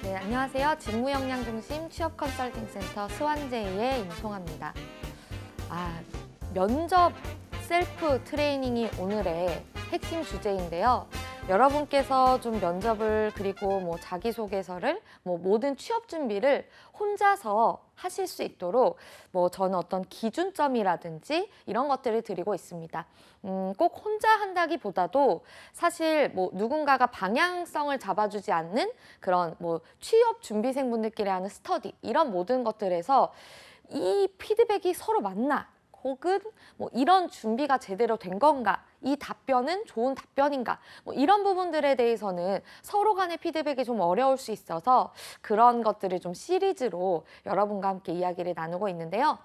네, 안녕하세요. 직무역량중심 취업 컨설팅 센터 스완제이의 임송아입니다. 면접 셀프 트레이닝이 오늘의 핵심 주제인데요. 여러분께서 좀 면접을 그리고 자기소개서를 모든 취업 준비를 혼자서 하실 수 있도록 저는 어떤 기준점이라든지 이런 것들을 드리고 있습니다. 꼭 혼자 한다기보다도 사실 누군가가 방향성을 잡아주지 않는 그런 취업 준비생분들끼리 하는 스터디 이런 모든 것들에서 이 피드백이 서로 맞나? 혹은 이런 준비가 제대로 된 건가? 이 답변은 좋은 답변인가? 이런 부분들에 대해서는 서로 간의 피드백이 좀 어려울 수 있어서 그런 것들을 좀 시리즈로 여러분과 함께 이야기를 나누고 있는데요.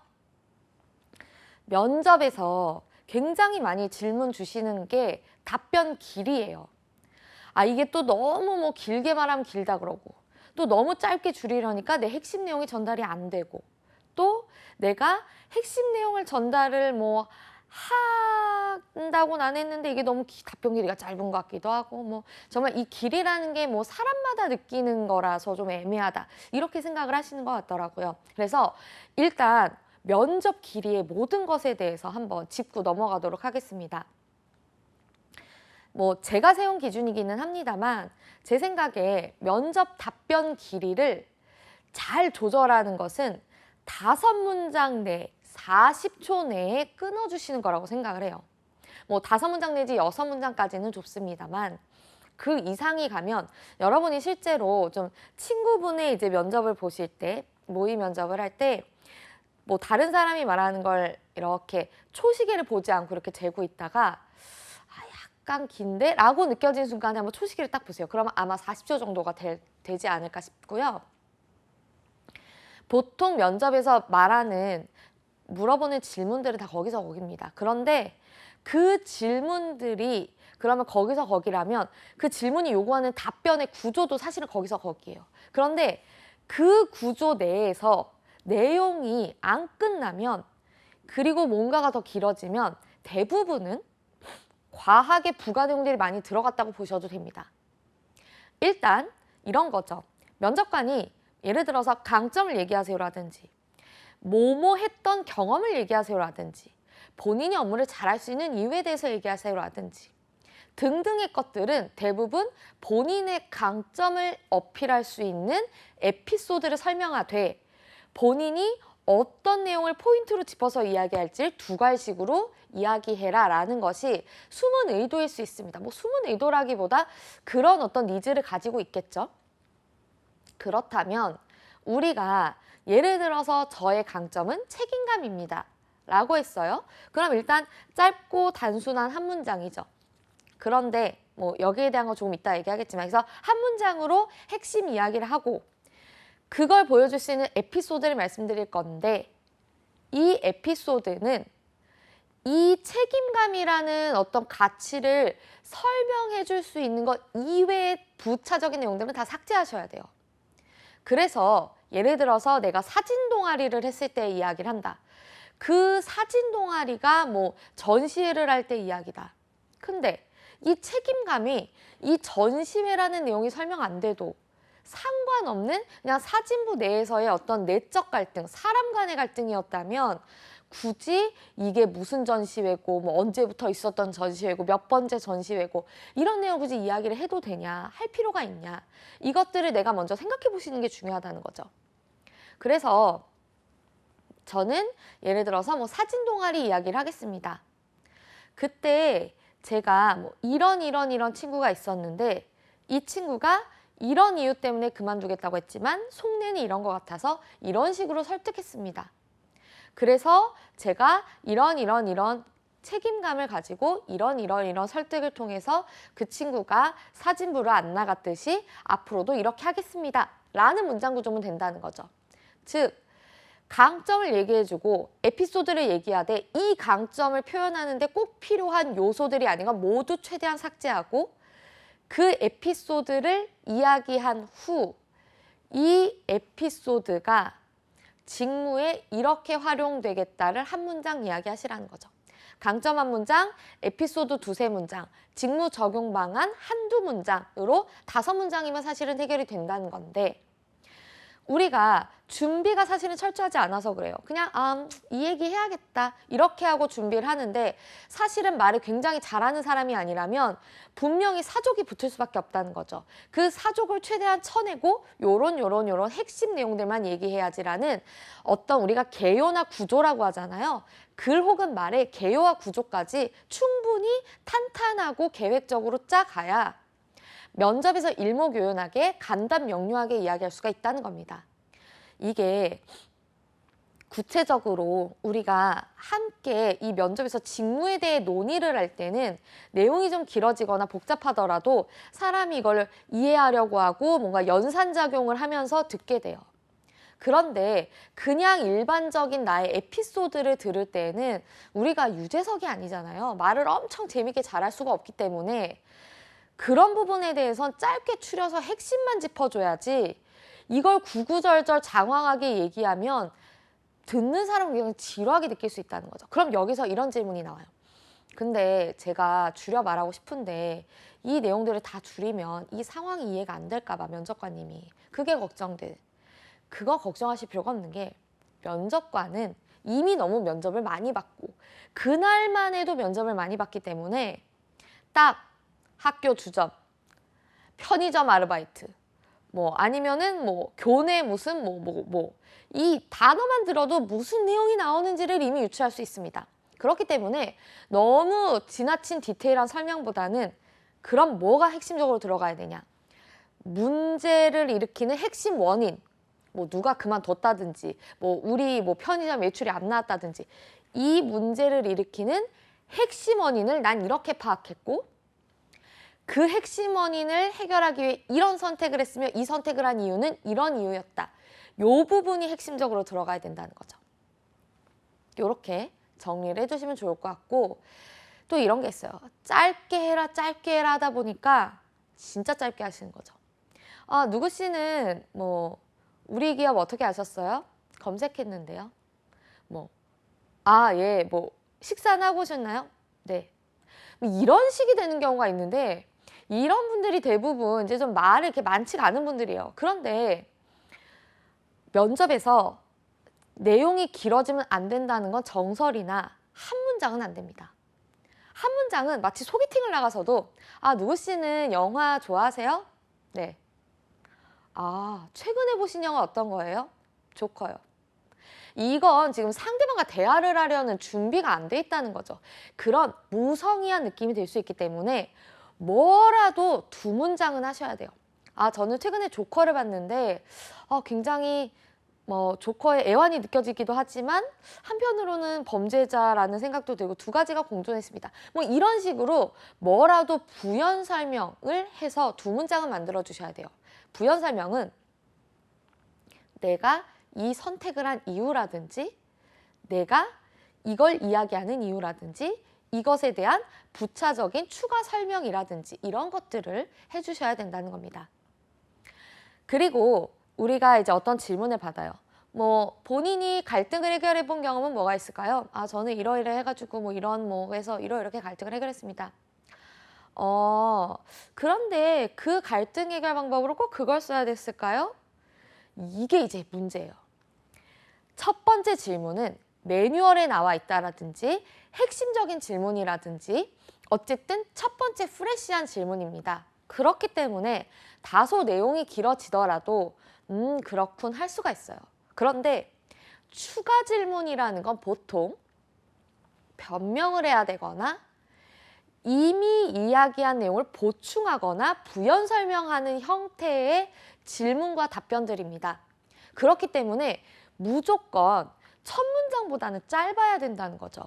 면접에서 굉장히 많이 질문 주시는 게 답변 길이에요. 이게 또 너무 길게 말하면 길다 그러고 또 너무 짧게 줄이려니까 내 핵심 내용이 전달이 안 되고 또 내가 핵심 내용을 전달을 한다고는 안 했는데 이게 너무 답변 길이가 짧은 것 같기도 하고 정말 이 길이라는 게 사람마다 느끼는 거라서 좀 애매하다 이렇게 생각을 하시는 것 같더라고요. 그래서 일단 면접 길이의 모든 것에 대해서 한번 짚고 넘어가도록 하겠습니다. 제가 세운 기준이기는 합니다만 제 생각에 면접 답변 길이를 잘 조절하는 것은 5문장 내 40초 내에 끊어주시는 거라고 생각을 해요. 5문장 내지 6문장까지는 좋습니다만 그 이상이 가면 여러분이 실제로 좀 친구분의 이제 면접을 보실 때 모의 면접을 할 때 다른 사람이 말하는 걸 이렇게 초시계를 보지 않고 이렇게 재고 있다가 약간 긴데? 라고 느껴지는 순간에 한번 초시계를 딱 보세요. 그러면 아마 40초 정도가 되지 않을까 싶고요. 보통 면접에서 물어보는 질문들은 다 거기서 거기입니다. 그런데 그 질문들이 그러면 거기서 거기라면 그 질문이 요구하는 답변의 구조도 사실은 거기서 거기예요. 그런데 그 구조 내에서 내용이 안 끝나면 그리고 뭔가가 더 길어지면 대부분은 과하게 부가 내용들이 많이 들어갔다고 보셔도 됩니다. 일단 이런 거죠. 면접관이 예를 들어서 강점을 얘기하세요라든지 뭐뭐 했던 경험을 얘기하세요라든지 본인이 업무를 잘할 수 있는 이유에 대해서 얘기하세요라든지 등등의 것들은 대부분 본인의 강점을 어필할 수 있는 에피소드를 설명하되 본인이 어떤 내용을 포인트로 짚어서 이야기할지 두 갈식으로 이야기해라 라는 것이 숨은 의도일 수 있습니다. 숨은 의도라기보다 그런 어떤 니즈를 가지고 있겠죠. 그렇다면 우리가 예를 들어서 저의 강점은 책임감입니다 라고 했어요. 그럼 일단 짧고 단순한 한 문장이죠. 그런데 여기에 대한 거 조금 이따 얘기하겠지만 그래서 한 문장으로 핵심 이야기를 하고 그걸 보여줄 수 있는 에피소드를 말씀드릴 건데 이 에피소드는 이 책임감이라는 어떤 가치를 설명해 줄 수 있는 것 이외의 부차적인 내용들은 다 삭제하셔야 돼요. 그래서 예를 들어서 내가 사진 동아리를 했을 때 이야기를 한다. 그 사진 동아리가 전시회를 할 때 이야기다. 근데 이 책임감이 이 전시회라는 내용이 설명 안 돼도 상관없는 그냥 사진부 내에서의 어떤 내적 갈등, 사람 간의 갈등이었다면 굳이 이게 무슨 전시회고 언제부터 있었던 전시회고 몇 번째 전시회고 이런 내용 굳이 이야기를 해도 되냐 할 필요가 있냐 이것들을 내가 먼저 생각해 보시는 게 중요하다는 거죠. 그래서 저는 예를 들어서 사진 동아리 이야기를 하겠습니다. 그때 제가 이런 친구가 있었는데 이 친구가 이런 이유 때문에 그만두겠다고 했지만 속내는 이런 것 같아서 이런 식으로 설득했습니다. 그래서 제가 이런 책임감을 가지고 이런 설득을 통해서 그 친구가 사진부를 안 나갔듯이 앞으로도 이렇게 하겠습니다 라는 문장 구조면 된다는 거죠. 즉 강점을 얘기해주고 에피소드를 얘기하되 이 강점을 표현하는데 꼭 필요한 요소들이 아닌 건 모두 최대한 삭제하고 그 에피소드를 이야기한 후 이 에피소드가 직무에 이렇게 활용되겠다를 한 문장 이야기하시라는 거죠. 강점 한 문장, 에피소드 두세 문장, 직무 적용 방안 한두 문장으로 5문장이면 사실은 해결이 된다는 건데 우리가 준비가 사실은 철저하지 않아서 그래요. 그냥 이 얘기 해야겠다 이렇게 하고 준비를 하는데 사실은 말을 굉장히 잘하는 사람이 아니라면 분명히 사족이 붙을 수밖에 없다는 거죠. 그 사족을 최대한 쳐내고 요런 핵심 내용들만 얘기해야지라는 어떤 우리가 개요나 구조라고 하잖아요. 글 혹은 말의 개요와 구조까지 충분히 탄탄하고 계획적으로 짜가야 면접에서 일목요연하게 간단 명료하게 이야기할 수가 있다는 겁니다. 이게 구체적으로 우리가 함께 이 면접에서 직무에 대해 논의를 할 때는 내용이 좀 길어지거나 복잡하더라도 사람이 이걸 이해하려고 하고 뭔가 연산작용을 하면서 듣게 돼요. 그런데 그냥 일반적인 나의 에피소드를 들을 때는 우리가 유재석이 아니잖아요. 말을 엄청 재밌게 잘할 수가 없기 때문에 그런 부분에 대해선 짧게 추려서 핵심만 짚어줘야지 이걸 구구절절 장황하게 얘기하면 듣는 사람은 그냥 지루하게 느낄 수 있다는 거죠. 그럼 여기서 이런 질문이 나와요. 근데 제가 줄여 말하고 싶은데 이 내용들을 다 줄이면 이 상황이 이해가 안 될까 봐 면접관님이. 그게 걱정돼. 그거 걱정하실 필요가 없는 게 면접관은 이미 너무 면접을 많이 받고 그날만 해도 면접을 많이 받기 때문에 딱 학교 주점, 편의점 아르바이트, 뭐 아니면은 뭐 교내 무슨 이 단어만 들어도 무슨 내용이 나오는지를 이미 유추할 수 있습니다. 그렇기 때문에 너무 지나친 디테일한 설명보다는 그럼 뭐가 핵심적으로 들어가야 되냐? 문제를 일으키는 핵심 원인, 뭐 누가 그만뒀다든지, 뭐 우리 뭐 편의점 매출이 안 나왔다든지 이 문제를 일으키는 핵심 원인을 난 이렇게 파악했고 그 핵심 원인을 해결하기 위해 이런 선택을 했으며 이 선택을 한 이유는 이런 이유였다. 요 부분이 핵심적으로 들어가야 된다는 거죠. 이렇게 정리를 해주시면 좋을 것 같고 또 이런 게 있어요. 짧게 해라 하다 보니까 진짜 짧게 하시는 거죠. 누구 씨는 뭐 우리 기업 어떻게 아셨어요? 검색했는데요. 예, 식사는 하고 오셨나요? 네. 이런 식이 되는 경우가 있는데 이런 분들이 대부분 이제 좀 말이 이렇게 많지가 않은 분들이에요. 그런데 면접에서 내용이 길어지면 안 된다는 건 정설이나 한 문장은 안 됩니다. 한 문장은 마치 소개팅을 나가서도 누구 씨는 영화 좋아하세요? 네. 최근에 보신 영화 어떤 거예요? 조커요. 이건 지금 상대방과 대화를 하려는 준비가 안 돼 있다는 거죠. 그런 무성의한 느낌이 들 수 있기 때문에 뭐라도 두 문장은 하셔야 돼요. 저는 최근에 조커를 봤는데 굉장히 조커의 애환이 느껴지기도 하지만 한편으로는 범죄자라는 생각도 들고 두 가지가 공존했습니다. 이런 식으로 뭐라도 부연 설명을 해서 두 문장은 만들어 주셔야 돼요. 부연 설명은 내가 이 선택을 한 이유라든지 내가 이걸 이야기하는 이유라든지 이것에 대한 부차적인 추가 설명이라든지 이런 것들을 해주셔야 된다는 겁니다. 그리고 우리가 이제 어떤 질문을 받아요. 본인이 갈등을 해결해 본 경험은 뭐가 있을까요? 저는 이러이러 해가지고 이런 해서 이렇게 갈등을 해결했습니다. 그런데 그 갈등 해결 방법으로 꼭 그걸 써야 됐을까요? 이게 이제 문제예요. 첫 번째 질문은 매뉴얼에 나와 있다라든지 핵심적인 질문이라든지 어쨌든 첫 번째 프레시한 질문입니다. 그렇기 때문에 다소 내용이 길어지더라도 그렇군 할 수가 있어요. 그런데 추가 질문이라는 건 보통 변명을 해야 되거나 이미 이야기한 내용을 보충하거나 부연 설명하는 형태의 질문과 답변들입니다. 그렇기 때문에 무조건 첫 문장보다는 짧아야 된다는 거죠.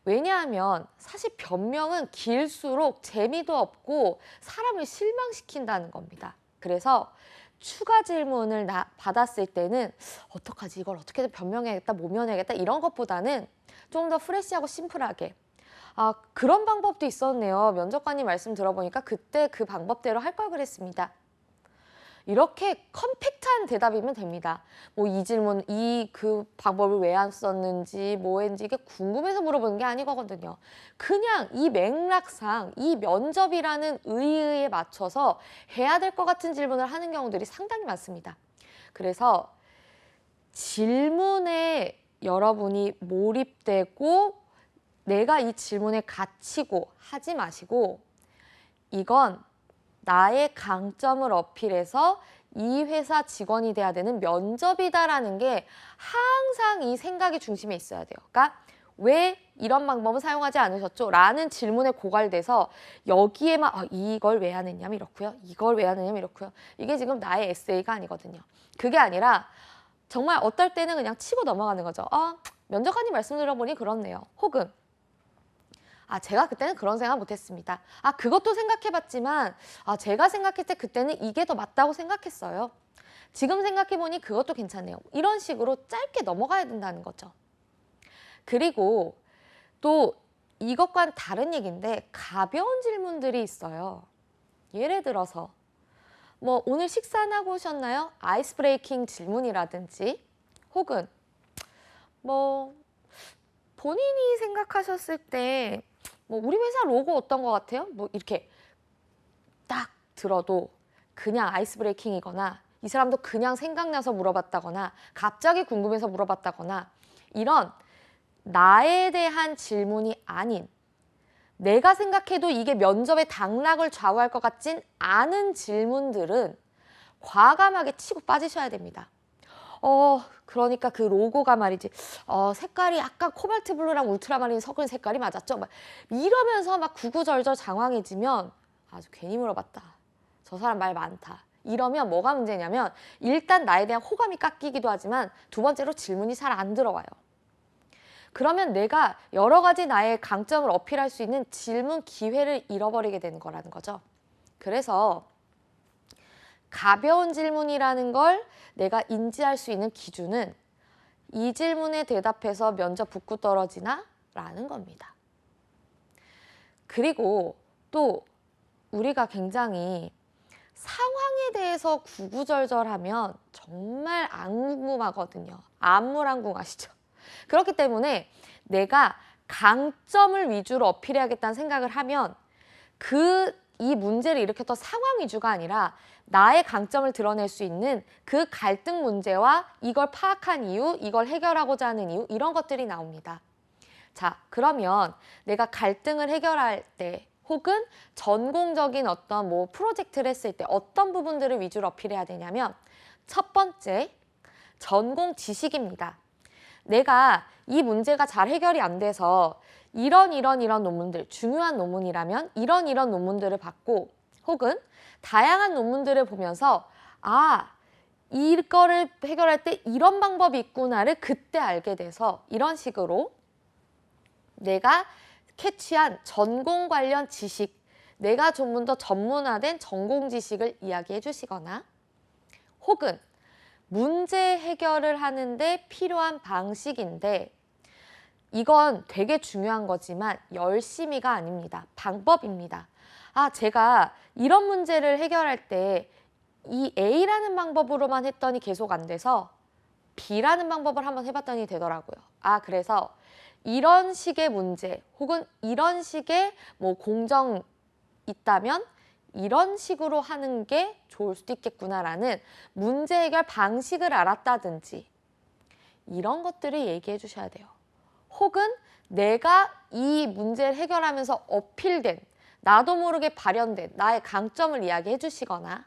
왜냐하면 사실 변명은 길수록 재미도 없고 사람을 실망시킨다는 겁니다. 그래서 추가 질문을 받았을 때는 어떡하지? 이걸 어떻게든 변명해야겠다, 모면해야겠다 이런 것보다는 좀 더 프레시하고 심플하게 그런 방법도 있었네요. 면접관님 말씀 들어보니까 그때 그 방법대로 할 걸 그랬습니다. 이렇게 컴팩트한 대답이면 됩니다. 뭐 이 질문, 그 방법을 왜 안 썼는지, 뭐 했는지 이게 궁금해서 물어보는 게 아니거든요. 그냥 이 맥락상 이 면접이라는 의의에 맞춰서 해야 될 것 같은 질문을 하는 경우들이 상당히 많습니다. 그래서 질문에 여러분이 몰입되고 내가 이 질문에 갇히고 하지 마시고 이건 나의 강점을 어필해서 이 회사 직원이 돼야 되는 면접이다라는 게 항상 이 생각이 중심에 있어야 돼요. 그러니까 왜 이런 방법은 사용하지 않으셨죠? 라는 질문에 고갈돼서 여기에만 이걸 왜 하느냐면 이렇고요. 이걸 왜 하느냐면 이렇고요. 이게 지금 나의 에세이가 아니거든요. 그게 아니라 정말 어떨 때는 그냥 치고 넘어가는 거죠. 면접관님 말씀 들어보니 그렇네요. 혹은 제가 그때는 그런 생각 못했습니다. 그것도 생각해봤지만 제가 생각했을 때 그때는 이게 더 맞다고 생각했어요. 지금 생각해보니 그것도 괜찮네요. 이런 식으로 짧게 넘어가야 된다는 거죠. 그리고 또 이것과는 다른 얘기인데 가벼운 질문들이 있어요. 예를 들어서 뭐 오늘 식사는 하고 오셨나요? 아이스 브레이킹 질문이라든지 혹은 뭐 본인이 생각하셨을 때 뭐 우리 회사 로고 어떤 것 같아요? 뭐 이렇게 딱 들어도 그냥 아이스 브레이킹이거나 이 사람도 그냥 생각나서 물어봤다거나 갑자기 궁금해서 물어봤다거나 이런 나에 대한 질문이 아닌 내가 생각해도 이게 면접의 당락을 좌우할 것 같진 않은 질문들은 과감하게 치고 빠지셔야 됩니다. 그러니까 그 로고가 말이지 색깔이 약간 코발트 블루랑 울트라마린 섞은 색깔이 맞았죠? 막 이러면서 막 구구절절 장황해지면 아주 괜히 물어봤다. 저 사람 말 많다. 이러면 뭐가 문제냐면 일단 나에 대한 호감이 깎이기도 하지만 두 번째로 질문이 잘 안 들어와요. 그러면 내가 여러 가지 나의 강점을 어필할 수 있는 질문 기회를 잃어버리게 되는 거라는 거죠. 그래서 가벼운 질문이라는 걸 내가 인지할 수 있는 기준은 이 질문에 대답해서 면접 붙고 떨어지나? 라는 겁니다. 그리고 또 우리가 굉장히 상황에 대해서 구구절절하면 정말 안 궁금하거든요. 안물안궁하시죠? 그렇기 때문에 내가 강점을 위주로 어필해야겠다는 생각을 하면 이 문제를 일으켰던 상황 위주가 아니라 나의 강점을 드러낼 수 있는 그 갈등 문제와 이걸 파악한 이유, 이걸 해결하고자 하는 이유 이런 것들이 나옵니다. 자, 그러면 내가 갈등을 해결할 때 혹은 전공적인 어떤 뭐 프로젝트를 했을 때 어떤 부분들을 위주로 어필해야 되냐면 첫 번째, 전공 지식입니다. 내가 이 문제가 잘 해결이 안 돼서 이런 논문들, 중요한 논문이라면 이런 논문들을 받고 혹은 다양한 논문들을 보면서 이거를 해결할 때 이런 방법이 있구나를 그때 알게 돼서 이런 식으로 내가 캐치한 전공 관련 지식, 내가 좀 더 전문화된 전공 지식을 이야기해 주시거나 혹은 문제 해결을 하는데 필요한 방식인데 이건 되게 중요한 거지만 열심히가 아닙니다. 방법입니다. 제가 이런 문제를 해결할 때 이 A라는 방법으로만 했더니 계속 안 돼서 B라는 방법을 한번 해봤더니 되더라고요. 그래서 이런 식의 문제 혹은 이런 식의 뭐 공정 있다면 이런 식으로 하는 게 좋을 수도 있겠구나라는 문제 해결 방식을 알았다든지 이런 것들을 얘기해 주셔야 돼요. 혹은 내가 이 문제를 해결하면서 어필된 나도 모르게 발현된 나의 강점을 이야기해 주시거나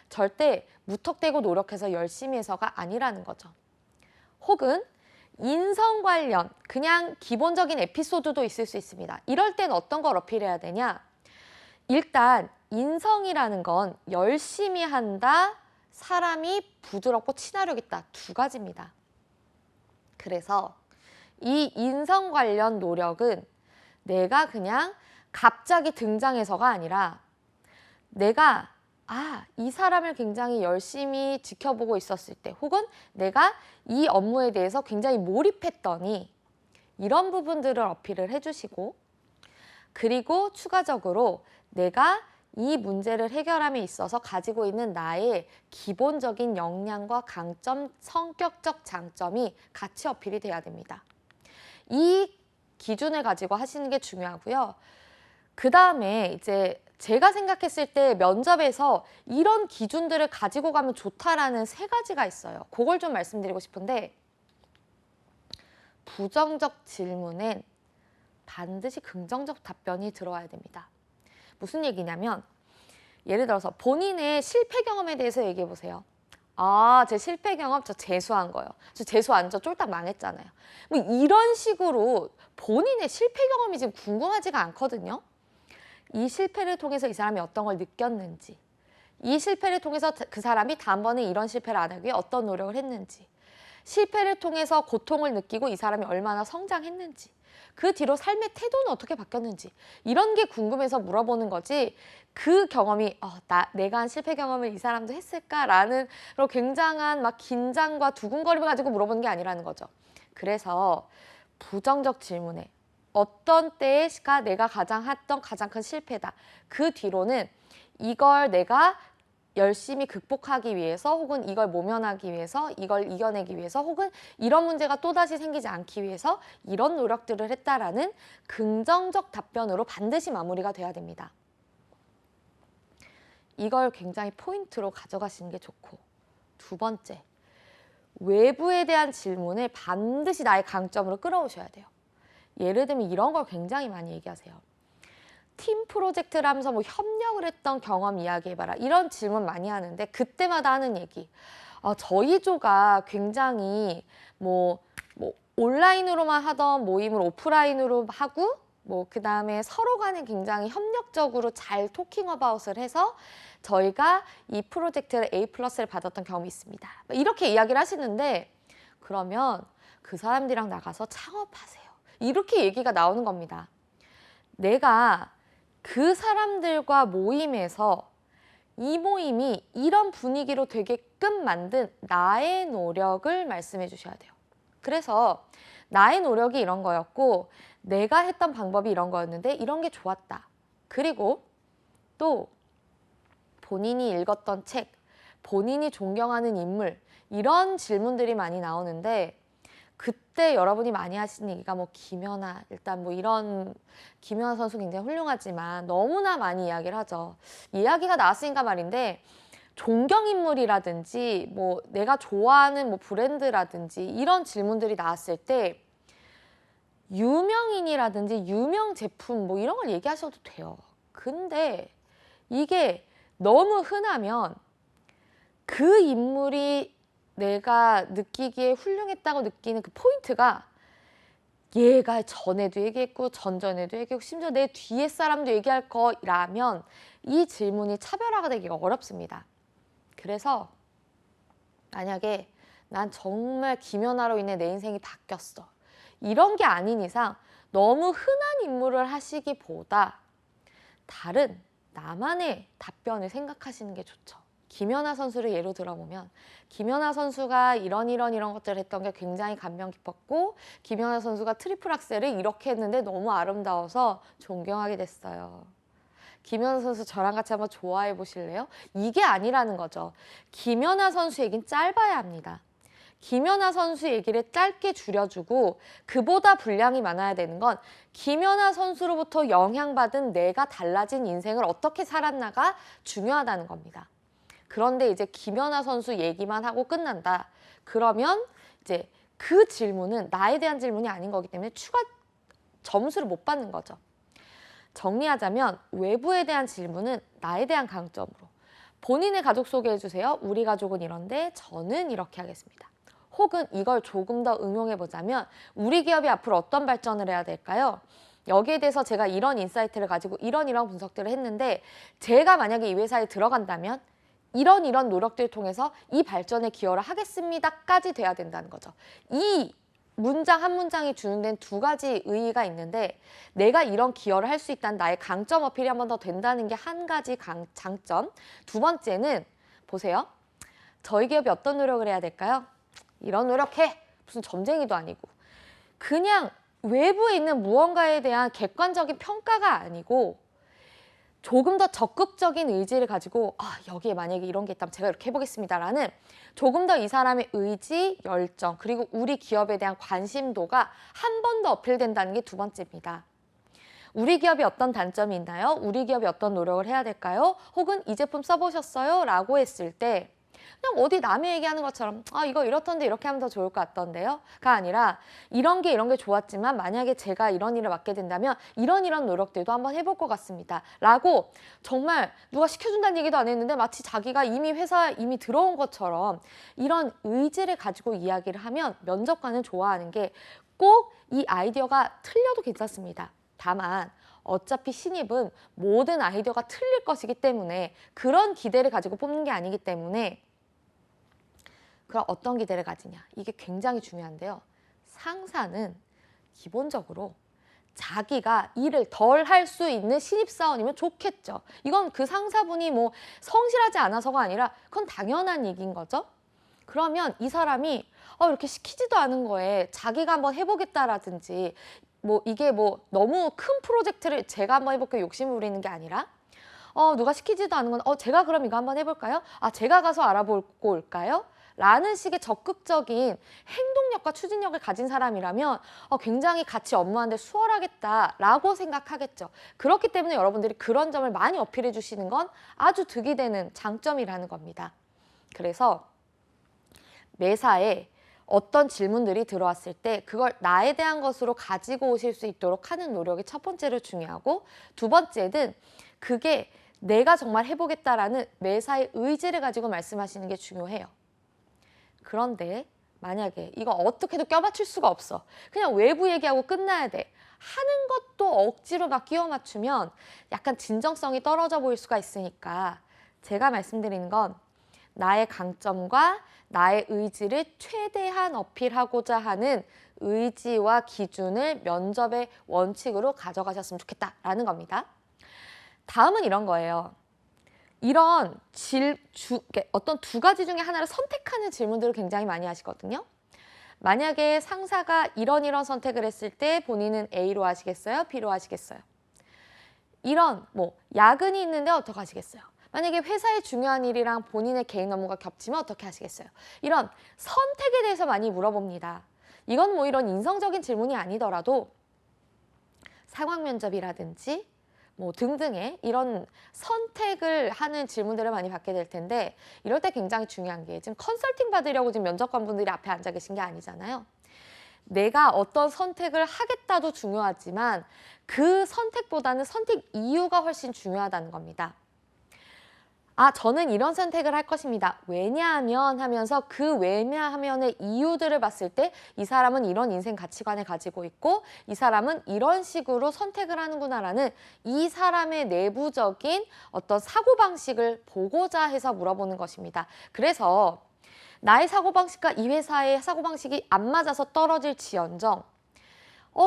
절대 무턱대고 노력해서 열심히 해서가 아니라는 거죠. 혹은 인성 관련 그냥 기본적인 에피소드도 있을 수 있습니다. 이럴 땐 어떤 걸 어필해야 되냐? 일단 인성이라는 건 열심히 한다, 사람이 부드럽고 친화력 있다 두 가지입니다. 그래서 이 인성 관련 노력은 내가 그냥 갑자기 등장해서가 아니라 내가 이 사람을 굉장히 열심히 지켜보고 있었을 때 혹은 내가 이 업무에 대해서 굉장히 몰입했더니 이런 부분들을 어필을 해주시고 그리고 추가적으로 내가 이 문제를 해결함에 있어서 가지고 있는 나의 기본적인 역량과 강점, 성격적 장점이 같이 어필이 돼야 됩니다. 이 기준을 가지고 하시는 게 중요하고요. 그 다음에 이제 제가 생각했을 때 면접에서 이런 기준들을 가지고 가면 좋다라는 3가지가 있어요. 그걸 좀 말씀드리고 싶은데, 부정적 질문엔 반드시 긍정적 답변이 들어와야 됩니다. 무슨 얘기냐면, 예를 들어서 본인의 실패 경험에 대해서 얘기해 보세요. 아, 제 실패 경험 저 재수한 거요. 저 재수 안 저 쫄딱 망했잖아요. 뭐 이런 식으로 본인의 실패 경험이 지금 궁금하지가 않거든요. 이 실패를 통해서 이 사람이 어떤 걸 느꼈는지, 이 실패를 통해서 그 사람이 다음번에 이런 실패를 안 하기 위해 어떤 노력을 했는지, 실패를 통해서 고통을 느끼고 이 사람이 얼마나 성장했는지, 그 뒤로 삶의 태도는 어떻게 바뀌었는지, 이런 게 궁금해서 물어보는 거지, 그 경험이 내가 한 실패 경험을 이 사람도 했을까라는 그런 굉장한 막 긴장과 두근거림을 가지고 물어보는 게 아니라는 거죠. 그래서 부정적 질문에 어떤 때가 내가 가장 했던 가장 큰 실패다. 그 뒤로는 이걸 내가 열심히 극복하기 위해서, 혹은 이걸 모면하기 위해서, 이걸 이겨내기 위해서, 혹은 이런 문제가 또다시 생기지 않기 위해서 이런 노력들을 했다라는 긍정적 답변으로 반드시 마무리가 돼야 됩니다. 이걸 굉장히 포인트로 가져가시는 게 좋고, 2번째, 외부에 대한 질문을 반드시 나의 강점으로 끌어오셔야 돼요. 예를 들면 이런 걸 굉장히 많이 얘기하세요. 팀 프로젝트를 하면서 뭐 협력을 했던 경험 이야기해봐라. 이런 질문 많이 하는데, 그때마다 하는 얘기. 저희 조가 굉장히 뭐 온라인으로만 하던 모임을 오프라인으로 하고, 그 다음에 서로 간에 굉장히 협력적으로 잘 토킹 어바웃을 해서 저희가 이 프로젝트를 A+를 받았던 경험이 있습니다. 이렇게 이야기를 하시는데, 그러면 그 사람들이랑 나가서 창업하세요. 이렇게 얘기가 나오는 겁니다. 내가 그 사람들과 모임에서 이 모임이 이런 분위기로 되게끔 만든 나의 노력을 말씀해 주셔야 돼요. 그래서 나의 노력이 이런 거였고, 내가 했던 방법이 이런 거였는데 이런 게 좋았다. 그리고 또 본인이 읽었던 책, 본인이 존경하는 인물, 이런 질문들이 많이 나오는데, 그때 여러분이 많이 하시는 얘기가 김연아, 일단 이런 김연아 선수 굉장히 훌륭하지만 너무나 많이 이야기를 하죠. 이야기가 나왔으니까 말인데, 존경인물이라든지 내가 좋아하는 브랜드라든지 이런 질문들이 나왔을 때 유명인이라든지 유명 제품 이런 걸 얘기하셔도 돼요. 근데 이게 너무 흔하면 그 인물이 내가 느끼기에 훌륭했다고 느끼는 그 포인트가 얘가 전에도 얘기했고 전전에도 얘기했고 심지어 내 뒤에 사람도 얘기할 거라면 이 질문이 차별화가 되기가 어렵습니다. 그래서 만약에 난 정말 김연아로 인해 내 인생이 바뀌었어, 이런 게 아닌 이상 너무 흔한 인물을 하시기보다 다른 나만의 답변을 생각하시는 게 좋죠. 김연아 선수를 예로 들어보면, 김연아 선수가 이런 것들을 했던 게 굉장히 감명 깊었고, 김연아 선수가 트리플 악셀을 이렇게 했는데 너무 아름다워서 존경하게 됐어요. 김연아 선수 저랑 같이 한번 좋아해 보실래요? 이게 아니라는 거죠. 김연아 선수 얘기는 짧아야 합니다. 김연아 선수 얘기를 짧게 줄여주고, 그보다 분량이 많아야 되는 건 김연아 선수로부터 영향받은 내가 달라진 인생을 어떻게 살았나가 중요하다는 겁니다. 그런데 이제 김연아 선수 얘기만 하고 끝난다. 그러면 이제 그 질문은 나에 대한 질문이 아닌 거기 때문에 추가 점수를 못 받는 거죠. 정리하자면 외부에 대한 질문은 나에 대한 강점으로, 본인의 가족 소개해 주세요. 우리 가족은 이런데 저는 이렇게 하겠습니다. 혹은 이걸 조금 더 응용해 보자면, 우리 기업이 앞으로 어떤 발전을 해야 될까요? 여기에 대해서 제가 이런 인사이트를 가지고 이런 분석들을 했는데, 제가 만약에 이 회사에 들어간다면 이런 노력들을 통해서 이 발전에 기여를 하겠습니다까지 돼야 된다는 거죠. 이 문장 한 문장이 주는 데는 2가지 의의가 있는데, 내가 이런 기여를 할 수 있다는 나의 강점 어필이 한 번 더 된다는 게 한 가지 장점. 2번째는 보세요. 저희 기업이 어떤 노력을 해야 될까요? 이런 노력해. 무슨 점쟁이도 아니고. 그냥 외부에 있는 무언가에 대한 객관적인 평가가 아니고, 조금 더 적극적인 의지를 가지고 여기에 만약에 이런 게 있다면 제가 이렇게 해보겠습니다라는 조금 더 이 사람의 의지, 열정, 그리고 우리 기업에 대한 관심도가 한 번 더 어필된다는 게 두 번째입니다. 우리 기업이 어떤 단점이 있나요? 우리 기업이 어떤 노력을 해야 될까요? 혹은 이 제품 써보셨어요? 라고 했을 때 그냥 어디 남이 얘기하는 것처럼 이거 이렇던데 이렇게 하면 더 좋을 것 같던데요? 가 아니라 이런 게 좋았지만 만약에 제가 이런 일을 맡게 된다면 이런 노력들도 한번 해볼 것 같습니다. 라고 정말 누가 시켜준다는 얘기도 안 했는데 마치 자기가 이미 회사에 이미 들어온 것처럼 이런 의지를 가지고 이야기를 하면 면접관은 좋아하는 게 꼭 이 아이디어가 틀려도 괜찮습니다. 다만 어차피 신입은 모든 아이디어가 틀릴 것이기 때문에 그런 기대를 가지고 뽑는 게 아니기 때문에 그럼 어떤 기대를 가지냐? 이게 굉장히 중요한데요. 상사는 기본적으로 자기가 일을 덜 할 수 있는 신입사원이면 좋겠죠. 이건 그 상사분이 뭐 성실하지 않아서가 아니라 그건 당연한 얘기인 거죠. 그러면 이 사람이 이렇게 시키지도 않은 거에 자기가 한번 해보겠다라든지 이게 너무 큰 프로젝트를 제가 한번 해볼게요 욕심을 부리는 게 아니라 누가 시키지도 않은 건 제가 그럼 이거 한번 해볼까요? 제가 가서 알아보고 올까요? 라는 식의 적극적인 행동력과 추진력을 가진 사람이라면 굉장히 같이 업무하는데 수월하겠다라고 생각하겠죠. 그렇기 때문에 여러분들이 그런 점을 많이 어필해 주시는 건 아주 득이 되는 장점이라는 겁니다. 그래서 매사에 어떤 질문들이 들어왔을 때 그걸 나에 대한 것으로 가지고 오실 수 있도록 하는 노력이 첫 번째로 중요하고, 두 번째는 그게 내가 정말 해보겠다라는 매사의 의지를 가지고 말씀하시는 게 중요해요. 그런데 만약에 이거 어떻게도 껴맞출 수가 없어. 그냥 외부 얘기하고 끝나야 돼. 하는 것도 억지로 막 끼워 맞추면 약간 진정성이 떨어져 보일 수가 있으니까 제가 말씀드리는 건 나의 강점과 나의 의지를 최대한 어필하고자 하는 의지와 기준을 면접의 원칙으로 가져가셨으면 좋겠다라는 겁니다. 다음은 이런 거예요. 이런 어떤 두 가지 중에 하나를 선택하는 질문들을 굉장히 많이 하시거든요. 만약에 상사가 이런 선택을 했을 때 본인은 A로 하시겠어요? B로 하시겠어요? 이런 야근이 있는데 어떻게 하시겠어요? 만약에 회사의 중요한 일이랑 본인의 개인 업무가 겹치면 어떻게 하시겠어요? 이런 선택에 대해서 많이 물어봅니다. 이건 이런 인성적인 질문이 아니더라도 상황 면접이라든지 등등의 이런 선택을 하는 질문들을 많이 받게 될 텐데, 이럴 때 굉장히 중요한 게 지금 컨설팅 받으려고 지금 면접관분들이 앞에 앉아 계신 게 아니잖아요. 내가 어떤 선택을 하겠다도 중요하지만 그 선택보다는 선택 이유가 훨씬 중요하다는 겁니다. 저는 이런 선택을 할 것입니다. 왜냐하면 하면서 그 왜냐하면의 이유들을 봤을 때 이 사람은 이런 인생 가치관을 가지고 있고 이 사람은 이런 식으로 선택을 하는구나라는 이 사람의 내부적인 어떤 사고방식을 보고자 해서 물어보는 것입니다. 그래서 나의 사고방식과 이 회사의 사고방식이 안 맞아서 떨어질지언정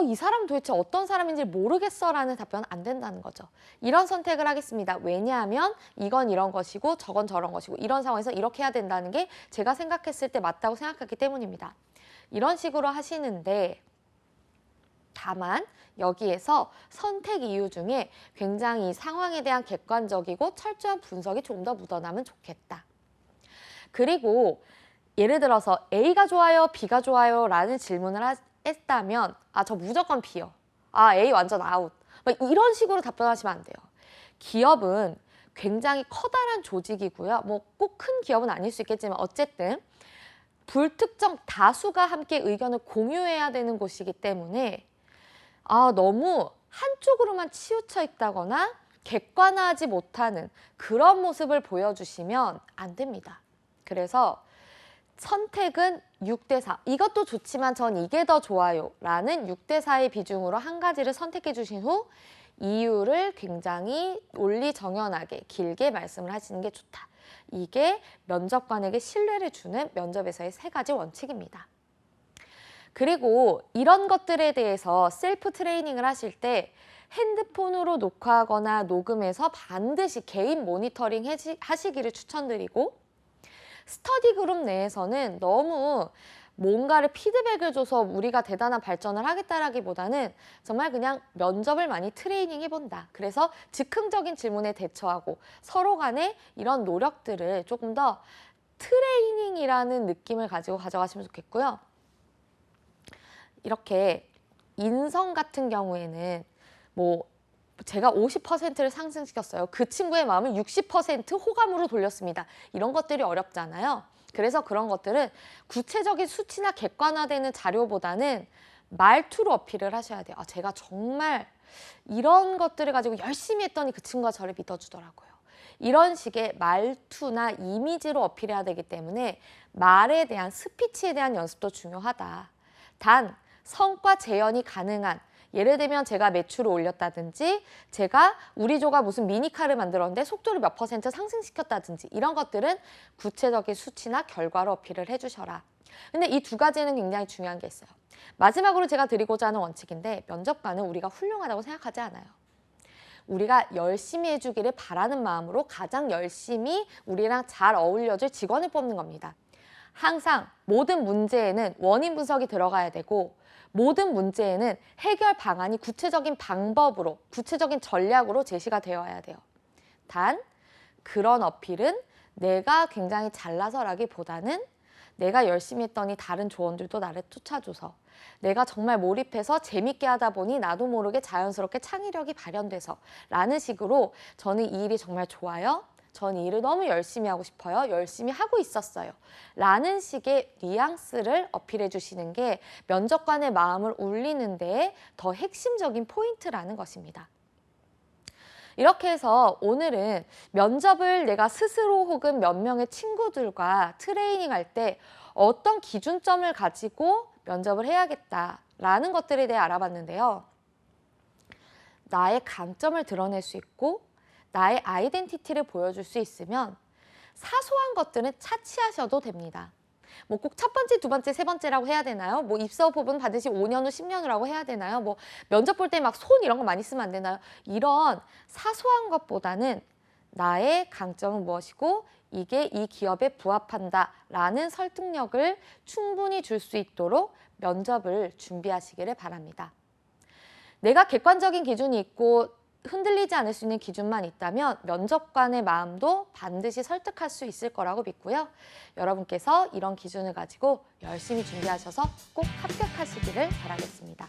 이 사람 도대체 어떤 사람인지 모르겠어라는 답변은 안 된다는 거죠. 이런 선택을 하겠습니다. 왜냐하면 이건 이런 것이고 저건 저런 것이고 이런 상황에서 이렇게 해야 된다는 게 제가 생각했을 때 맞다고 생각했기 때문입니다. 이런 식으로 하시는데, 다만 여기에서 선택 이유 중에 굉장히 상황에 대한 객관적이고 철저한 분석이 좀 더 묻어나면 좋겠다. 그리고 예를 들어서 A가 좋아요, B가 좋아요 라는 질문을 했다면 저 무조건 B요. A 완전 아웃. 이런 식으로 답변하시면 안 돼요. 기업은 굉장히 커다란 조직이고요. 꼭 큰 기업은 아닐 수 있겠지만 어쨌든 불특정 다수가 함께 의견을 공유해야 되는 곳이기 때문에 너무 한쪽으로만 치우쳐 있다거나 객관화하지 못하는 그런 모습을 보여주시면 안 됩니다. 그래서 선택은 6대4. 이것도 좋지만 전 이게 더 좋아요 라는 6대4의 비중으로 한 가지를 선택해 주신 후 이유를 굉장히 논리정연하게 길게 말씀을 하시는 게 좋다. 이게 면접관에게 신뢰를 주는 면접에서의 3가지 원칙입니다. 그리고 이런 것들에 대해서 셀프 트레이닝을 하실 때 핸드폰으로 녹화하거나 녹음해서 반드시 개인 모니터링 하시기를 추천드리고, 스터디 그룹 내에서는 너무 뭔가를 피드백을 줘서 우리가 대단한 발전을 하겠다라기보다는 정말 그냥 면접을 많이 트레이닝 해본다. 그래서 즉흥적인 질문에 대처하고 서로 간에 이런 노력들을 조금 더 트레이닝이라는 느낌을 가지고 가져가시면 좋겠고요. 이렇게 인성 같은 경우에는 뭐 제가 50%를 상승시켰어요. 그 친구의 마음을 60% 호감으로 돌렸습니다. 이런 것들이 어렵잖아요. 그래서 그런 것들은 구체적인 수치나 객관화되는 자료보다는 말투로 어필을 하셔야 돼요. 제가 정말 이런 것들을 가지고 열심히 했더니 그 친구가 저를 믿어주더라고요. 이런 식의 말투나 이미지로 어필해야 되기 때문에 말에 대한 스피치에 대한 연습도 중요하다. 단 성과 재현이 가능한, 예를 들면 제가 매출을 올렸다든지 제가 우리 조가 무슨 미니카를 만들었는데 속도를 몇 % 상승시켰다든지 이런 것들은 구체적인 수치나 결과로 어필을 해주셔라. 근데 이 두 가지는 굉장히 중요한 게 있어요. 마지막으로 제가 드리고자 하는 원칙인데 면접관은 우리가 훌륭하다고 생각하지 않아요. 우리가 열심히 해주기를 바라는 마음으로 가장 열심히 우리랑 잘 어울려줄 직원을 뽑는 겁니다. 항상 모든 문제에는 원인 분석이 들어가야 되고 모든 문제에는 해결 방안이 구체적인 방법으로, 구체적인 전략으로 제시가 되어야 돼요. 단, 그런 어필은 내가 굉장히 잘나서라기보다는 내가 열심히 했더니 다른 조원들도 나를 쫓아줘서 내가 정말 몰입해서 재밌게 하다 보니 나도 모르게 자연스럽게 창의력이 발현돼서 라는 식으로 저는 이 일이 정말 좋아요. 전 이 일을 너무 열심히 하고 싶어요. 열심히 하고 있었어요. 라는 식의 뉘앙스를 어필해 주시는 게 면접관의 마음을 울리는 데 더 핵심적인 포인트라는 것입니다. 이렇게 해서 오늘은 면접을 내가 스스로 혹은 몇 명의 친구들과 트레이닝할 때 어떤 기준점을 가지고 면접을 해야겠다라는 것들에 대해 알아봤는데요. 나의 강점을 드러낼 수 있고 나의 아이덴티티를 보여줄 수 있으면 사소한 것들은 차치하셔도 됩니다. 뭐 꼭 첫 번째, 두 번째, 세 번째라고 해야 되나요? 뭐 입사 후보는 반드시 5년 후, 10년 후라고 해야 되나요? 뭐 면접 볼 때 막 손 이런 거 많이 쓰면 안 되나요? 이런 사소한 것보다는 나의 강점은 무엇이고 이게 이 기업에 부합한다라는 설득력을 충분히 줄 수 있도록 면접을 준비하시기를 바랍니다. 내가 객관적인 기준이 있고 흔들리지 않을 수 있는 기준만 있다면 면접관의 마음도 반드시 설득할 수 있을 거라고 믿고요. 여러분께서 이런 기준을 가지고 열심히 준비하셔서 꼭 합격하시기를 바라겠습니다.